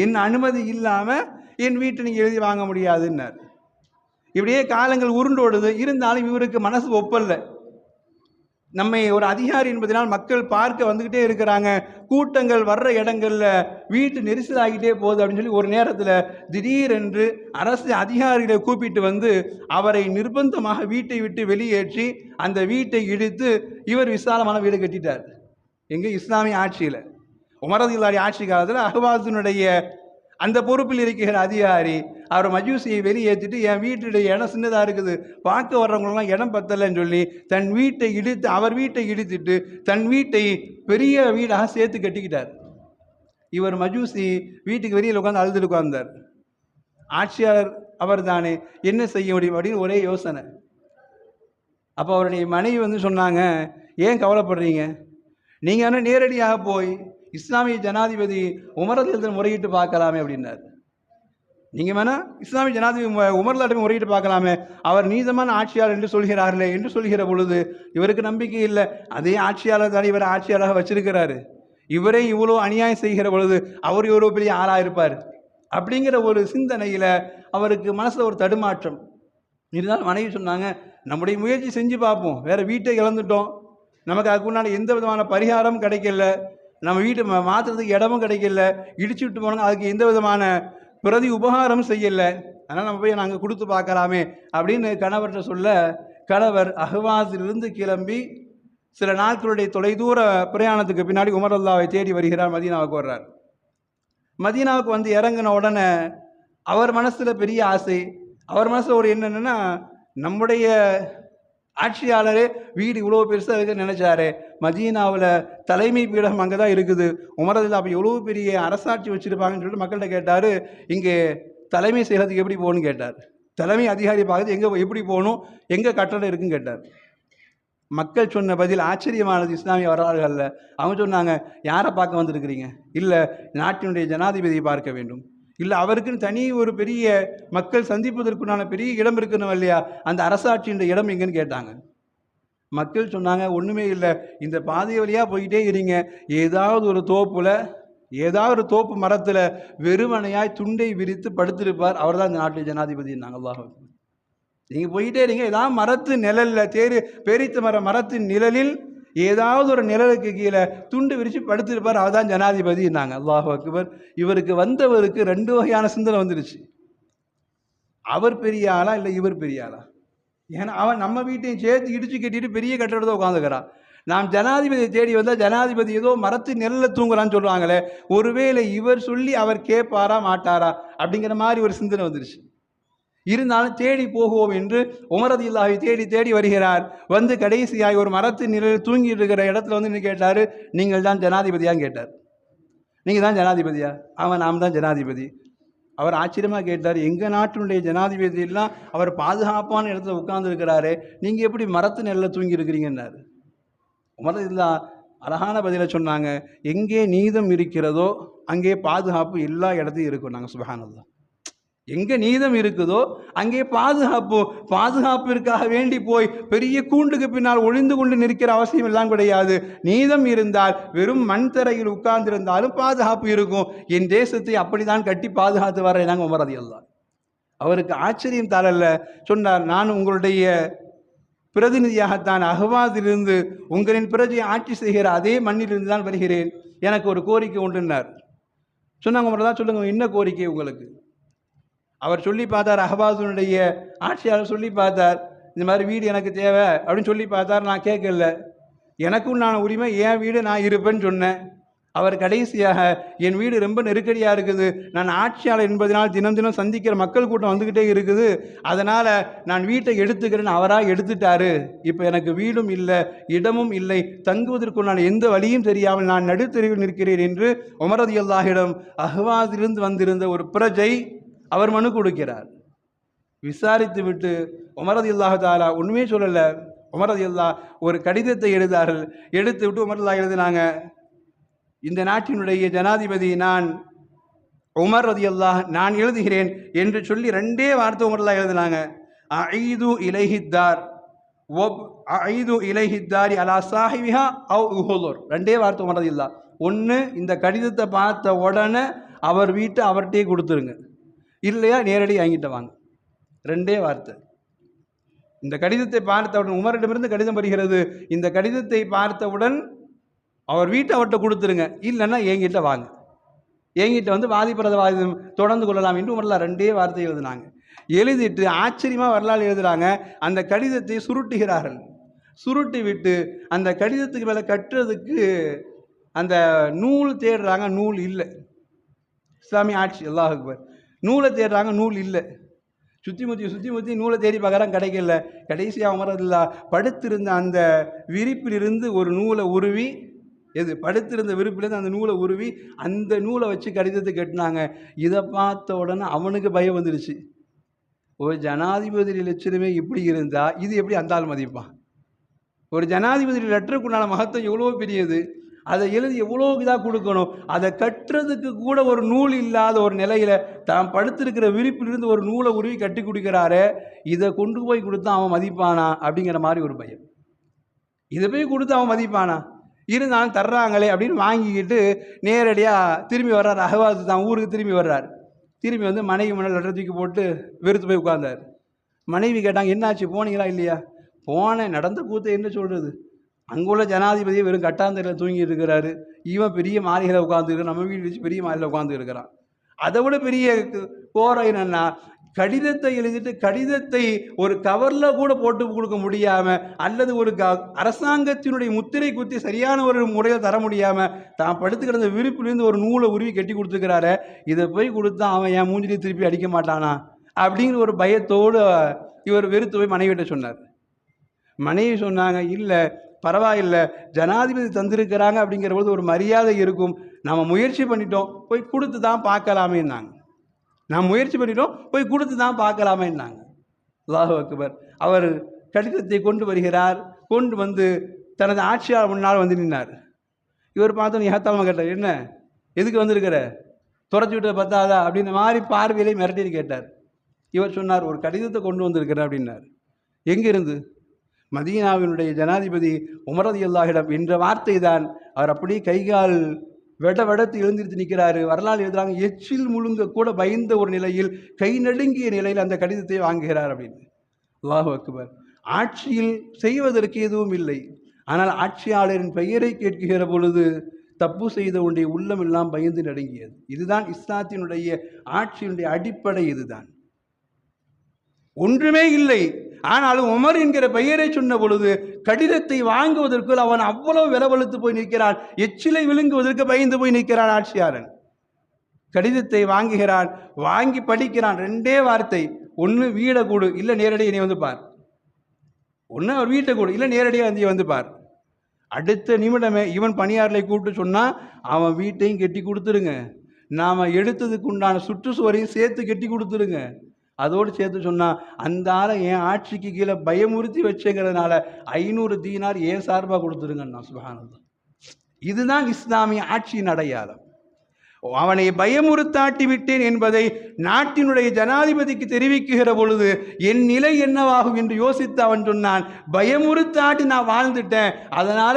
என் அனுமதி இல்லாமல் என் வீட்டை நீங்கள் எழுதி வாங்க முடியாதுன்னார். இப்படியே காலங்கள் உருண்டோடுது. இருந்தாலும் இவருக்கு மனசு ஒப்பல்ல. நம்மை ஒரு அதிகாரி என்பதனால் மக்கள் பார்க்க வந்துக்கிட்டே இருக்கிறாங்க, கூட்டங்கள் வர்ற இடங்களில் வீட்டு நெரிசல் ஆகிட்டே போகுது அப்படின்னு சொல்லி ஒரு நேரத்தில் திடீரென்று அரசு அதிகாரிகளை கூப்பிட்டு வந்து அவரை நிர்பந்தமாக வீட்டை விட்டு வெளியேற்றி அந்த வீட்டை இடித்து இவர் விசாலமான வீடு கட்டிட்டார். எங்கே? இஸ்லாமிய ஆட்சியில், உமர் ரலியல்லாஹு ஆட்சி காலத்தில் அஹ்வாஸினுடைய அந்த பொறுப்பில் இருக்கிற அதிகாரி அவர் மஜூசியை வெளியேற்றிட்டு என் வீட்டுடைய இடம் சின்னதாக இருக்குது, பார்க்க வர்றவங்களெலாம் இடம் பத்தலைன்னு சொல்லி தன் வீட்டை இடித்து, அவர் வீட்டை இடித்துட்டு தன் வீட்டை பெரிய வீடாக சேர்த்து கட்டிக்கிட்டார். இவர் மஜூசி வீட்டுக்கு வெளியில் உட்காந்து அழுதுட்டு உட்கார்ந்தார். ஆட்சியாளர் அவர் தானே, என்ன செய்ய முடியும் அப்படின்னு ஒரே யோசனை. அப்போ அவருடைய மனைவி வந்து சொன்னாங்க, ஏன் கவலைப்படுறீங்க, நீங்கள் ஆனால் நேரடியாக போய் இஸ்லாமிய ஜனாதிபதி உமர் ரலியல்லாஹு முறையிட்டு பார்க்கலாமே அப்படின்னார். நீங்கள் வேணா இஸ்லாமிய ஜனாதிபதி உமர்லாட்டும் முறையிட்டு பார்க்கலாமே, அவர் நீதமான ஆட்சியாளர் என்று சொல்கிறார்களே என்று சொல்கிற பொழுது இவருக்கு நம்பிக்கை இல்லை. அதே ஆட்சியாளர் தான் இவர் ஆட்சியாளராக வச்சிருக்கிறாரு. இவரே இவ்வளோ அநியாயம் செய்கிற பொழுது அவர் இவ்வளோ பெரிய ஆளாக இருப்பார் அப்படிங்கிற ஒரு சிந்தனையில் அவருக்கு மனசில் ஒரு தடுமாற்றம் இருந்தால் மனைவி சொன்னாங்க, நம்முடைய முயற்சி செஞ்சு பார்ப்போம், வேறு வீட்டை இழந்துட்டோம், நமக்கு அதுக்கு முன்னாடி எந்த விதமான பரிகாரமும் கிடைக்கல, நம்ம வீட்டை மாற்றுறதுக்கு இடமும் கிடைக்கல, இடிச்சு விட்டு போனாங்க, அதுக்கு எந்த விதமான பிரதி உபகாரமும் செய்யலை, அதனால் நம்ம போய் நாங்கள் கொடுத்து பார்க்கலாமே அப்படின்னு கணவர்கிட்ட சொல்ல, கணவர் அஹ்வாஸிலிருந்து கிளம்பி சில நாட்களுடைய தொலைதூர பிரயாணத்துக்கு பின்னாடி உமர் ரலியல்லாஹுவை தேடி வருகிறார். மதீனாவுக்கு வர்றார். மதீனாவுக்கு வந்து இறங்கின உடனே அவர் மனசில் பெரிய ஆசை, அவர் மனசில் ஒரு என்னென்னா, நம்முடைய ஆட்சியாளரே வீடு இவ்வளோ பெருசாக இருக்குன்னு நினச்சாரு, மதீனாவில் தலைமை பீடம் அங்கே தான் இருக்குது, உமர் ரலியல்லாஹு அப்போ எவ்வளோ பெரிய அரசாட்சி வச்சுருப்பாங்கன்னு சொல்லிட்டு மக்கள்கிட்ட கேட்டார். இங்கே தலைமை செய்கிறதுக்கு எப்படி போகணும்னு கேட்டார். தலைமை அதிகாரி பார்க்குறது எங்கே எப்படி போகணும், எங்கே கட்டடம் இருக்குன்னு கேட்டார். மக்கள் சொன்ன பதில் ஆச்சரியமானது. இஸ்லாமிய வரலாறுகளில் அவங்க சொன்னாங்க, யாரை பார்க்க வந்திருக்கிறீங்க? இல்லை, நாட்டினுடைய ஜனாதிபதியை பார்க்க வேண்டும். இல்லை, அவருக்குன்னு தனி ஒரு பெரிய மக்கள் சந்திப்பதற்குண்டான பெரிய இடம் இருக்கணும் இல்லையா, அந்த அரசாட்சியின் இடம் எங்கன்னு கேட்டாங்க. மக்கள் சொன்னாங்க, ஒன்றுமே இல்லை, இந்த பாதை வழியாக போய்கிட்டே இருங்க, ஏதாவது ஒரு தோப்புல, ஏதாவது ஒரு தோப்பு மரத்தில் வெறுமனையாய் துண்டை விரித்து படுத்திருப்பார், அவர் தான் இந்த நாட்டில் ஜனாதிபதி. நாங்கள் அல்லாஹ் நீங்கள் போயிட்டே இருங்க, ஏதாவது மரத்து நிழலில் பேரித்த மரத்தின் நிழலில் ஏதாவது ஒரு நிழலுக்கு கீழே துண்டு விரித்து படுத்திருப்பார், அவர் தான் ஜனாதிபதி. நாங்கள் அல்லாஹ் அக்பர். இவருக்கு வந்தவருக்கு 2 வகையான சிந்தனை வந்துருச்சு. அவர் பெரிய ஆளா இல்லை இவர் பெரிய ஆளா? ஏன்னா அவன் நம்ம வீட்டையும் சேர்த்து இடிச்சு கட்டிட்டு பெரிய கட்டடத்தை உட்காந்துக்கிறான். நாம் ஜனாதிபதியை தேடி வந்தால் ஜனாதிபதி ஏதோ மரத்து நெல்லில் தூங்குறான்னு சொல்லுவாங்களே, ஒருவேளை இவர் சொல்லி அவர் கேட்பாரா மாட்டாரா அப்படிங்கிற மாதிரி ஒரு சிந்தனை வந்துருச்சு. இருந்தாலும் தேடி போகுவோம் என்று உமர் ரலியல்லாஹு தேடி தேடி வருகிறார். வந்து கடைசியாய் ஒரு மரத்து நிழலில் தூங்கிட்டு இருக்கிற இடத்துல வந்து கேட்டார், நீங்கள் தான் ஜனாதிபதியான்னு கேட்டார். நீங்கள் தான் ஜனாதிபதியா? நாம் தான் ஜனாதிபதி. அவர் ஆச்சரியமாக கேட்டார், எங்கள் நாட்டினுடைய ஜனாதிபதி எல்லாம் அவர் பாதுகாப்பான இடத்துல உட்கார்ந்துருக்கிறாரு, நீங்கள் எப்படி மரத்து நிழலில் தூங்கி இருக்கிறீங்கன்னாரு. உமர் ரலியல்லாஹு அழகான பதிலை சொன்னாங்க, எங்கே நீதம் இருக்கிறதோ அங்கே பாதுகாப்பு எல்லா இடத்தையும் இருக்கும். நாங்கள் சுப்ஹானல்லாஹ், எங்கே நீதம் இருக்குதோ அங்கே பாதுகாப்பிற்காக வேண்டி போய் பெரிய கூண்டுக்கு பின்னால் ஒளிந்து கொண்டு நிற்கிற அவசியம் எல்லாம் கிடையாது. நீதம் இருந்தால் வெறும் மண் தரையில் உட்கார்ந்திருந்தாலும் பாதுகாப்பு இருக்கும். என் தேசத்தை அப்படிதான் கட்டி பாதுகாத்து வர்றேன். நாங்கள் உமர் ரலியல்லாஹு. அவருக்கு ஆச்சரியம் தாழல்ல. சொன்னார், நான் உங்களுடைய பிரதிநிதியாகத்தான் அஹ்வாதிலிருந்து உங்களின் பிரஜையை ஆட்சி செய்கிற அதே மண்ணிலிருந்து தான் வருகிறேன். எனக்கு ஒரு கோரிக்கை உண்டுன்னார். சொன்னாங்க, உமர் தான் சொல்லுங்க, என்ன கோரிக்கை உங்களுக்கு? அவர் சொல்லி பார்த்தார், அஹ்வாதுனுடைய ஆட்சியாளர் சொல்லி பார்த்தார், இந்த மாதிரி வீடு எனக்கு தேவை அப்படின்னு சொல்லி பார்த்தார். நான் கேட்கல, எனக்கும் நான் உரிமை, என் வீடு நான் இருப்பேன்னு சொன்னேன். அவர் கடைசியாக, என் வீடு ரொம்ப நெருக்கடியாக இருக்குது, நான் ஆட்சியாளர் என்பதனால் தினம் தினம் சந்திக்கிற மக்கள் கூட்டம் வந்துக்கிட்டே இருக்குது, அதனால் நான் வீட்டை எடுத்துக்கிறேன்னு அவராக எடுத்துட்டாரு. இப்போ எனக்கு வீடும் இல்லை, இடமும் இல்லை, தங்குவதற்கு நான் எந்த வழியும் தெரியாமல் நான் நடுத்தெருவில் நிற்கிறேன் என்று உமர் ரலியல்லாஹுவிடம் அஹ்வாதிலிருந்து வந்திருந்த ஒரு பிரஜை அவர் மனு கொடுக்கிறார். விசாரித்து விட்டு உமர் ரலியல்லாஹு தஆலா ஒன்றுமே சொல்லலை. உமர் ரலியல்லாஹு ஒரு கடிதத்தை எழுதார்கள். எடுத்து விட்டு உமர் ரலியல்லாஹு எழுதினாங்க, இந்த நாட்டினுடைய ஜனாதிபதி நான் உமர் ரலியல்லாஹு, நான் எழுதுகிறேன் என்று சொல்லி 2 வார்த்தை உமர் ரலியல்லாஹு எழுதினாங்க. அஈது இலைஹித்தார் வப் அஈது இலைஹித்தாரி அலா சாஹிபிஹா அவ் உஹுதுர். 2 வார்த்தை உமர் ரலியல்லாஹு. ஒன்று, இந்த கடிதத்தை பார்த்த உடனே அவர் வீட்டை அவர்கிட்டே கொடுத்துருங்க, இல்லையா நேரடி வாங்கிட்டு வாங்க. 2 வார்த்தை. இந்த கடிதத்தை பார்த்தவுடன், உமரிடமிருந்து கடிதம் வருகிறது, இந்த கடிதத்தை பார்த்தவுடன் அவர் வீட்டை அவர்கிட்ட கொடுத்துருங்க, இல்லைன்னா என்கிட்ட வாங்க, என்கிட்ட வந்து வாதிப்பிரதவாதம் தொடர்ந்து கொள்ளலாம் என்று உமர்லாம் 2 வார்த்தை எழுதினாங்க. எழுதிட்டு ஆச்சரியமாக வரலாறு எழுதுகிறாங்க. அந்த கடிதத்தை சுருட்டுகிறார்கள். சுருட்டி விட்டு அந்த கடிதத்துக்கு மேலே கட்டுறதுக்கு அந்த நூல் தேடுறாங்க, நூல் இல்லை. இஸ்லாமிய ஆட்சி, அல்லாஹ் அக்பர். நூலை தேடுறாங்க, நூல் இல்லை. சுற்றி முற்றி நூலை தேடி பார்க்குறாங்க, கிடைக்கல. கடைசியாக உமர் ரலியல்லாஹு படுத்திருந்த அந்த விரிப்பிலிருந்து ஒரு நூலை உருவி, படுத்திருந்த விருப்பிலேருந்து அந்த நூலை உருவி அந்த நூலை வச்சு கடிதத்தை கட்டினாங்க. இதை பார்த்த உடனே அவனுக்கு பயம் வந்துடுச்சு. ஒரு ஜனாதிபதி லட்சணமே இப்படி இருந்தால் இது எப்படி அந்த ஆள் மதிப்பான்? ஒரு ஜனாதிபதி லெட்டருக்குண்டான மகத்துவம் எவ்வளோ பெரியது, அதை எழுதி எவ்வளோ இதாக கொடுக்கணும். அதை கட்டுறதுக்கு கூட ஒரு நூல் இல்லாத ஒரு நிலையில் தான் படுத்திருக்கிற விரிப்பிலிருந்து ஒரு நூலை உருவி கட்டி கொடுக்கிறாரு. இதை கொண்டு போய் கொடுத்தா அவன் மதிப்பானா அப்படிங்கிற மாதிரி ஒரு பயம். இதை போய் கொடுத்து அவன் மதிப்பானா? இருந்தாலும் தர்றாங்களே அப்படின்னு வாங்கிக்கிட்டு நேரடியாக திரும்பி வர்றார். அஹ்வாது தான் ஊருக்கு திரும்பி வர்றார். திரும்பி வந்து மனைவி முன்னாடி லெட்டர் தூக்கி போட்டு வெறுத்து போய் உட்கார்ந்தார். மனைவி கேட்டாங்க, என்னாச்சு, போனீங்களா? இல்லையா. போனேன், நடந்த கூத்தை என்ன சொல்கிறது, அங்குள்ள ஜனாதிபதியை வெறும் கட்டாந்தரையில் தூங்கிட்டு இருக்கிறாரு, இவன் பெரிய மாளிகையில் உட்காந்துருக்கான், நம்ம வீடு வச்சு பெரிய மாளிகையில் உட்காந்து இருக்கிறான். அதை விட பெரிய கோரம் என்னன்னா, கடிதத்தை எழுதிட்டு கடிதத்தை ஒரு கவரில் கூட போட்டு கொடுக்க முடியாமல், அல்லது ஒரு அரசாங்கத்தினுடைய முத்திரை குத்தி சரியான ஒரு முறையில் தர முடியாமல் தான் படுத்து கிடந்த விருப்பிலிருந்து ஒரு நூலை உருவி கட்டி கொடுத்துக்கிறாரு. இதை போய் கொடுத்தா அவன் என் மூஞ்சிலே திருப்பி அடிக்க மாட்டானா அப்படிங்கிற ஒரு பயத்தோடு இவர் வெறுத்து போய் மனைவிட்ட சொன்னார். மனைவி சொன்னாங்க, இல்லை பரவாயில்லை, ஜனாதிபதி தந்திருக்கிறாங்க அப்படிங்கிற போது ஒரு மரியாதை இருக்கும், நம்ம முயற்சி பண்ணிட்டோம், போய் கொடுத்து தான் பார்க்கலாமேன்னாங்க. நாம் முயற்சி பண்ணிட்டோம், போய் கொடுத்து தான் பார்க்கலாமேன்னாங்க. அல்லாஹு அக்பர். அவர் கடிதத்தை கொண்டு வருகிறார். கொண்டு வந்து தனது ஆட்சியாளர் முன்னால் வந்து நின்னார். இவர் பார்த்தோன்னு ஏத்தாமல் கேட்டார், என்ன எதுக்கு வந்திருக்கிற, துரத்தி விட்ட பத்தாதா அப்படின்ற மாதிரி பார்வையிலே மிரட்டி கேட்டார். இவர் சொன்னார், ஒரு கடிதத்தை கொண்டு வந்திருக்கிறேன் அப்படின்னார். எங்கிருந்து? மதீனாவினுடைய ஜனாதிபதி உமர் ரலியல்லாஹு என்ற வார்த்தை தான். அவர் அப்படியே கைகால் வெடத்து எழுந்திருத்து நிற்கிறாரு. வரலாறு எழுதுறாங்க, எச்சில் முழுங்க கூட பயந்த ஒரு நிலையில், கை நடுங்கிய நிலையில் அந்த கடிதத்தை வாங்குகிறார் அப்படின்னு. அல்லாஹு அக்பர். ஆட்சியில் செய்வதற்கு எதுவும் இல்லை, ஆனால் ஆட்சியாளரின் பெயரை கேட்கிற பொழுது தப்பு செய்த உடைய உள்ளம் எல்லாம் பயந்து நடுங்கியது. இதுதான் இஸ்லாத்தினுடைய ஆட்சியினுடைய அடிப்படை. இதுதான், ஒன்றுமே இல்லை. ஆனாலும் உமர் என்கிற பெயரை சொன்ன பொழுது கடிதத்தை வாங்குவதற்குள் அவன் அவ்வளவு விலவழுத்து போய் நிற்கிறான். எச்சிலை விழுங்குவதற்கு பயந்து போய் நிற்கிறான் ஆட்சியாளன். கடிதத்தை வாங்குகிறான், வாங்கி படிக்கிறான். ரெண்டே வார்த்தை, ஒன்று வீடை கூடு, இல்லை நேரடியாக நீ வந்து பார். ஒன்று அவர் வீட்டை கூடு, இல்லை நேரடியாக நீ வந்து பார். அடுத்த நிமிடமே இவன் பணியாளரை கூப்பிட்டு சொன்னால், அவன் வீட்டையும் கெட்டி கொடுத்துருங்க, நாம் எடுத்ததுக்கு உண்டான சுற்றுச்சுவரையும் சேர்த்து கெட்டி கொடுத்துருங்க. அதோடு சேர்த்து சொன்னால், அந்த ஆளை என் ஆட்சிக்கு கீழே பயமுறுத்தி வச்சுங்கிறதுனால 500 தீனார் ஏன் சார்பாக கொடுத்துருங்கண்ணா. சுப்ஹானல்லாஹ். இதுதான் இஸ்லாமிய ஆட்சியின் அடையாளம். அவனை பயமுறுத்தாட்டி விட்டேன் என்பதை நாட்டினுடைய ஜனாதிபதிக்கு தெரிவிக்குகிற பொழுது என் நிலை என்னவாகும் என்று யோசித்து அவன் சொன்னான், பயமுறுத்தாட்டி நான் வாழ்ந்துட்டேன், அதனால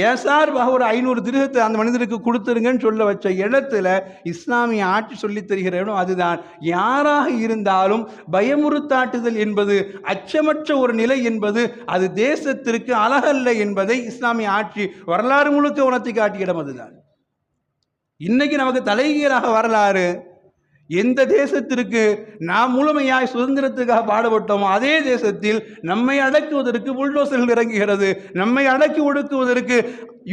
ஏசார்பாக ஒரு 500 திர்ஹத்தை அந்த மனிதருக்கு கொடுத்துருங்கன்னு சொல்ல வச்ச இடத்துல இஸ்லாமிய ஆட்சி சொல்லித் தருகிற இடம் அதுதான். யாராக இருந்தாலும் பயமுறுத்தாட்டுதல் என்பது, அச்சமற்ற ஒரு நிலை என்பது, அது தேசத்திற்கு அழகல்ல என்பதை இஸ்லாமிய ஆட்சி வரலாறு முழுக்க உணர்த்தி காட்டிய இடம் அதுதான். இன்னைக்கு நமக்கு தலைகீழாக வரலாறு. எந்த தேசத்திற்கு நாம் முழுமையாய் சுதந்திரத்துக்காக பாடுபட்டோமோ அதே தேசத்தில் நம்மை அடக்குவதற்கு புல்டோசர்கள் இறங்குகிறது, நம்மை அடக்கி ஒடுக்குவதற்கு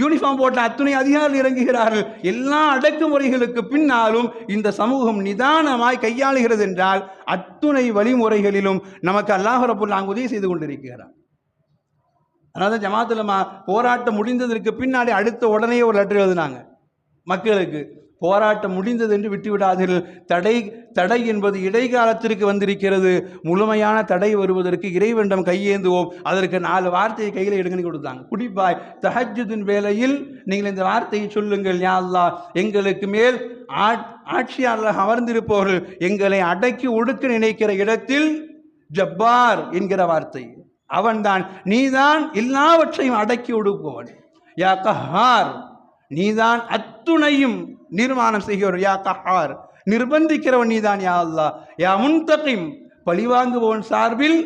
யூனிஃபார்ம் போட்ட அத்துணை அதிகாரிகள் இறங்குகிறார்கள். எல்லா அடக்குமுறைகளுக்கு பின்னாலும் இந்த சமூகம் நிதானமாய் கையாளுகிறது என்றால் அத்துணை வழிமுறைகளிலும் நமக்கு அல்லாஹ் ரப்பல் ஆலமீன் உதவி செய்து கொண்டிருக்கிறார். அதனால ஜமாத்துல் உலமா போராட்டம் முடிந்ததற்கு பின்னாடி அடுத்த உடனே ஒரு லெட்டர் எழுதினாங்க மக்களுக்கு, போராட்டம் முடிந்தது என்று விட்டுவிடாதீர்கள், தடை என்பது இடைக்காலத்திற்கு வந்திருக்கிறது, முழுமையான தடை வருவதற்கு இறைவனிடம் கையேந்துவோம், அதற்கு 4 வார்த்தையை கையில் எடுங்கன்னு கொடுத்தாங்க. குடிப்பாய் தஹஜ்ஜுதின் வேளையில் நீங்கள் இந்த வார்த்தையை சொல்லுங்கள், யா அல்லாஹ் எங்களுக்கு மேல் ஆட்சியாளர் அமர்ந்திருப்பவர்கள் எங்களை அடக்கி ஒடுக்க நினைக்கிற இடத்தில் ஜப்பார் என்கிற வார்த்தை, அவன்தான், நீதான் எல்லாவற்றையும் அடக்கி ஒடுக்குவன், யா கஹார் நீதான் அத்துணையும் நிர்மாணம் செய்கிறவர், யா கஹார் நிர்பந்திக்கிறவன் நீதான், யா அல்லாஹ் யா முன்தகிம் பழிவாங்குபவன் சார்பில்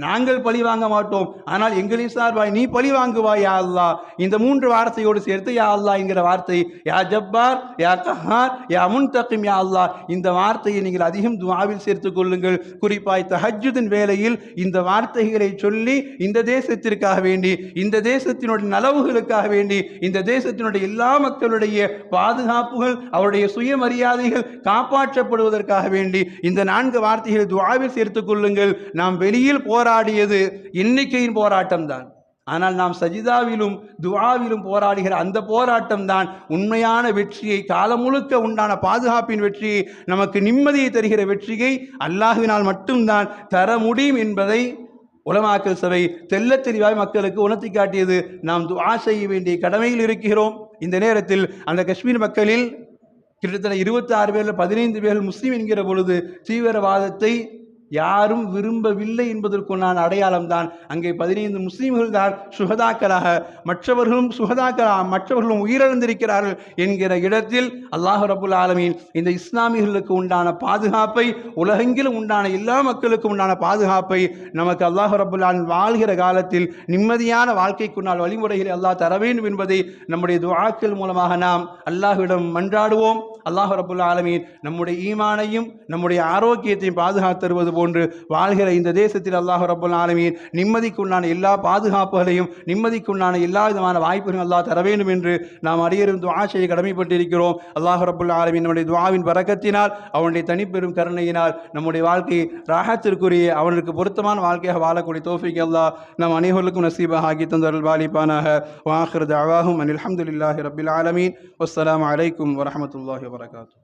நாங்கள் பழி வாங்க மாட்டோம், ஆனால் எங்களின் சார்பாய் நீ பழி வாங்குவாய் யா அல்லாஹ். இந்த 3 வார்த்தையோடு சேர்த்து யா அல்லாஹ் என்கிற வார்த்தை, யா ஜப்பார் யா கஹார் யா முன்தகிம் யா அல்லாஹ், இந்த வார்த்தையை நீங்கள் அதிகம் துஆவில் சேர்த்துக் கொள்ளுங்கள். குறிப்பாய் தஹஜ்ஜுதின் வேளையில் இந்த வார்த்தைகளை சொல்லி இந்த தேசத்திற்காக வேண்டி, இந்த தேசத்தினுடைய நலவுகளுக்காக வேண்டி, இந்த தேசத்தினுடைய எல்லா மக்களுடைய பாதுகாப்புகள், அவருடைய சுயமரியாதைகள் காப்பாற்றப்படுவதற்காக வேண்டி இந்த 4 வார்த்தைகளை துஆவில் சேர்த்துக் கொள்ளுங்கள். நாம் வெளியில் போராடியது எண்ணிக்கையின் போராட்டம் தான், ஆனால் நாம் சஜிதாவிலும் துஆவிலும் போராடுகிற அந்த போராட்டம் தான் உண்மையான வெற்றியை, காலம் முழுக்க உண்டான பாதுகாப்பின் வெற்றியை, நமக்கு நிம்மதியை தருகிற வெற்றியை அல்லாஹ்வினால் மட்டும்தான் தர முடியும் என்பதை உலமாக்கல் சபை தெள்ளத் தெளிவாய் மக்களுக்கு உணர்த்தி காட்டியது. நாம் துஆ செய்ய வேண்டிய கடமையில் இருக்கிறோம். இந்த நேரத்தில் அந்த காஷ்மீர் மக்களில் கிட்டத்தட்ட 26 பேரில் 15 பேர்கள் முஸ்லீம் என்கிற பொழுது தீவிரவாதத்தை யாரும் விரும்பவில்லை என்பதற்குண்டான அடையாளம் தான். அங்கே 15 முஸ்லீம்கள் தான் சுஹதாக்களாக, மற்றவர்களும் உயிரிழந்திருக்கிறார்கள் என்கிற இடத்தில் அல்லாஹ் ரப்புல் ஆலமீன் இந்த இஸ்லாமியர்களுக்கு உண்டான பாதுகாப்பை, உலகெங்கிலும் உண்டான எல்லா மக்களுக்கும் உண்டான பாதுகாப்பை நமக்கு அல்லாஹ் ரப்புல் ஆலமீன் வாழ்கிற காலத்தில் நிம்மதியான வாழ்க்கைக்குண்டான வழிமுறைகளை அல்லாஹ் தர வேண்டும் என்பதை நம்முடைய துஆக்கள் மூலமாக நாம் அல்லாஹ்விடம் மன்றாடுவோம். அல்லாஹ் ரப்புல் ஆலமீன் நம்முடைய ஈமானையும் நம்முடைய ஆரோக்கியத்தையும் பாதுகாத்து தருவது போன்று வாழ்கிற இந்த தேசத்தில் அல்லாஹ் ரப்புல் ஆலமீன் நிம்மதிக்குண்டான எல்லா பாதுகாப்புகளையும், நிம்மதிக்குண்டான எல்லா விதமான வாய்ப்புகளையும் அல்லாஹ் தர வேண்டும் என்று நாம் அடியரும் துஆ செய்ய கடமைப்பட்டிருக்கிறோம். அல்லாஹ் ரப்புல் ஆலமீன் நம்முடைய துஆவின் பரக்கத்தினால், அவனுடைய தனிப்பெரும் கருணையினால் நம்முடைய வாழ்க்கை ராஹத்திற்குரிய, அவனுக்கு பொருத்தமான வாழ்க்கையாக வாழக்கூடிய தௌஃபீக் அல்லாஹ் நம் அனைவருக்கும் நசீபாக ஆக்கி தந்தருள் வாலிபானாக. வ ஆகிரு தஅவாஹும் அனில் ஹம்துலில்லாஹி ரப்பில் ஆலமீன். வஸ்ஸலாமு அலைக்கும் வரஹ்மத்துல்லாஹி வபரகாத்துஹு.